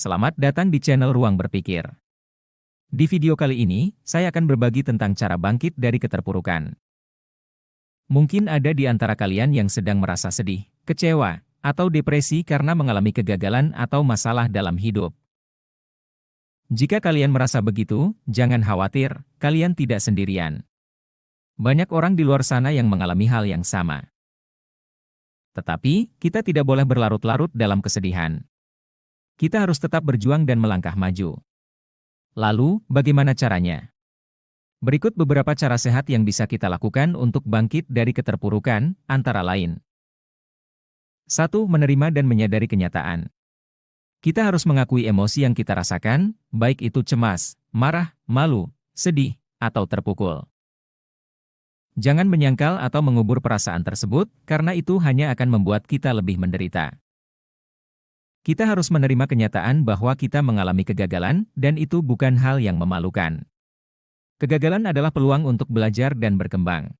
Selamat datang di channel Ruang Berpikir. Di video kali ini, saya akan berbagi tentang cara bangkit dari keterpurukan. Mungkin ada di antara kalian yang sedang merasa sedih, kecewa, atau depresi karena mengalami kegagalan atau masalah dalam hidup. Jika kalian merasa begitu, jangan khawatir, kalian tidak sendirian. Banyak orang di luar sana yang mengalami hal yang sama. Tetapi, kita tidak boleh berlarut-larut dalam kesedihan. Kita harus tetap berjuang dan melangkah maju. Lalu, bagaimana caranya? Berikut beberapa cara sehat yang bisa kita lakukan untuk bangkit dari keterpurukan, antara lain. 1. Menerima dan menyadari kenyataan. Kita harus mengakui emosi yang kita rasakan, baik itu cemas, marah, malu, sedih, atau terpukul. Jangan menyangkal atau mengubur perasaan tersebut, karena itu hanya akan membuat kita lebih menderita. Kita harus menerima kenyataan bahwa kita mengalami kegagalan, dan itu bukan hal yang memalukan. Kegagalan adalah peluang untuk belajar dan berkembang.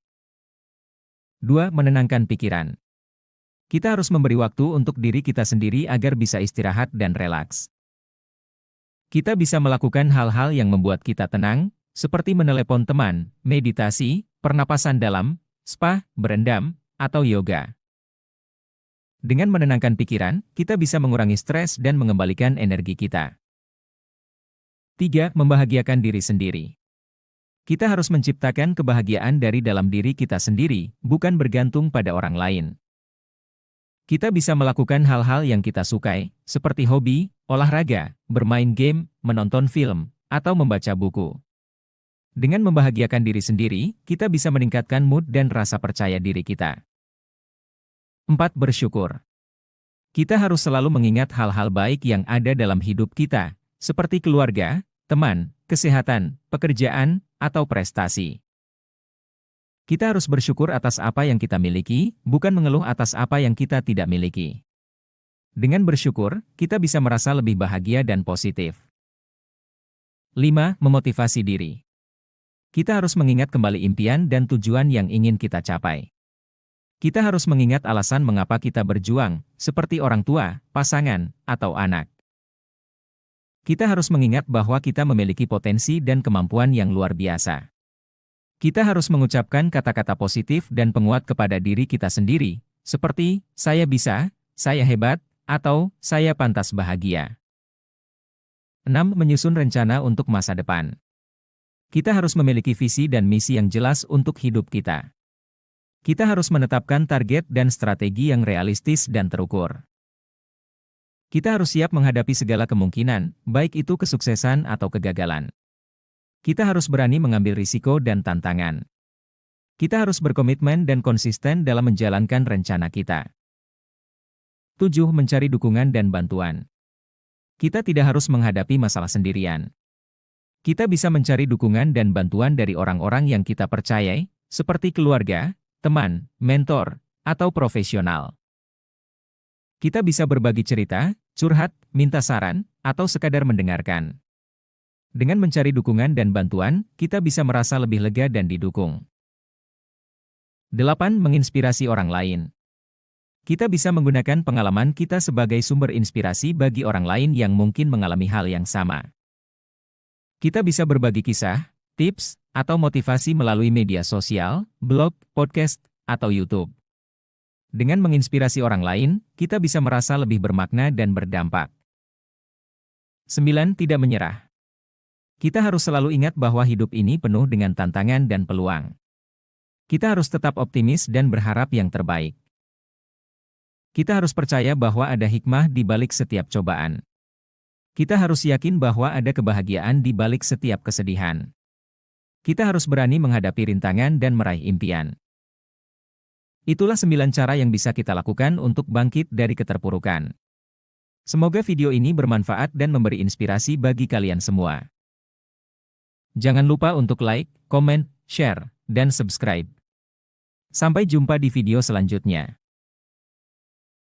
2. Menenangkan pikiran. Kita harus memberi waktu untuk diri kita sendiri agar bisa istirahat dan relaks. Kita bisa melakukan hal-hal yang membuat kita tenang, seperti menelepon teman, meditasi, pernapasan dalam, spa, berendam, atau yoga. Dengan menenangkan pikiran, kita bisa mengurangi stres dan mengembalikan energi kita. 3. Membahagiakan diri sendiri. Kita harus menciptakan kebahagiaan dari dalam diri kita sendiri, bukan bergantung pada orang lain. Kita bisa melakukan hal-hal yang kita sukai, seperti hobi, olahraga, bermain game, menonton film, atau membaca buku. Dengan membahagiakan diri sendiri, kita bisa meningkatkan mood dan rasa percaya diri kita. 4. Bersyukur. Kita harus selalu mengingat hal-hal baik yang ada dalam hidup kita, seperti keluarga, teman, kesehatan, pekerjaan, atau prestasi. Kita harus bersyukur atas apa yang kita miliki, bukan mengeluh atas apa yang kita tidak miliki. Dengan bersyukur, kita bisa merasa lebih bahagia dan positif. 5. Memotivasi diri. Kita harus mengingat kembali impian dan tujuan yang ingin kita capai. Kita harus mengingat alasan mengapa kita berjuang, seperti orang tua, pasangan, atau anak. Kita harus mengingat bahwa kita memiliki potensi dan kemampuan yang luar biasa. Kita harus mengucapkan kata-kata positif dan penguat kepada diri kita sendiri, seperti, saya bisa, saya hebat, atau, saya pantas bahagia. 6. Menyusun rencana untuk masa depan. Kita harus memiliki visi dan misi yang jelas untuk hidup kita. Kita harus menetapkan target dan strategi yang realistis dan terukur. Kita harus siap menghadapi segala kemungkinan, baik itu kesuksesan atau kegagalan. Kita harus berani mengambil risiko dan tantangan. Kita harus berkomitmen dan konsisten dalam menjalankan rencana kita. 7. Mencari dukungan dan bantuan. Kita tidak harus menghadapi masalah sendirian. Kita bisa mencari dukungan dan bantuan dari orang-orang yang kita percayai, seperti keluarga, teman, mentor, atau profesional. Kita bisa berbagi cerita, curhat, minta saran, atau sekadar mendengarkan. Dengan mencari dukungan dan bantuan, kita bisa merasa lebih lega dan didukung. 8. Menginspirasi orang lain. Kita bisa menggunakan pengalaman kita sebagai sumber inspirasi bagi orang lain yang mungkin mengalami hal yang sama. Kita bisa berbagi kisah, tips, atau motivasi melalui media sosial, blog, podcast, atau YouTube. Dengan menginspirasi orang lain, kita bisa merasa lebih bermakna dan berdampak. 9. Tidak menyerah. Kita harus selalu ingat bahwa hidup ini penuh dengan tantangan dan peluang. Kita harus tetap optimis dan berharap yang terbaik. Kita harus percaya bahwa ada hikmah di balik setiap cobaan. Kita harus yakin bahwa ada kebahagiaan di balik setiap kesedihan. Kita harus berani menghadapi rintangan dan meraih impian. Itulah 9 cara yang bisa kita lakukan untuk bangkit dari keterpurukan. Semoga video ini bermanfaat dan memberi inspirasi bagi kalian semua. Jangan lupa untuk like, komen, share, dan subscribe. Sampai jumpa di video selanjutnya.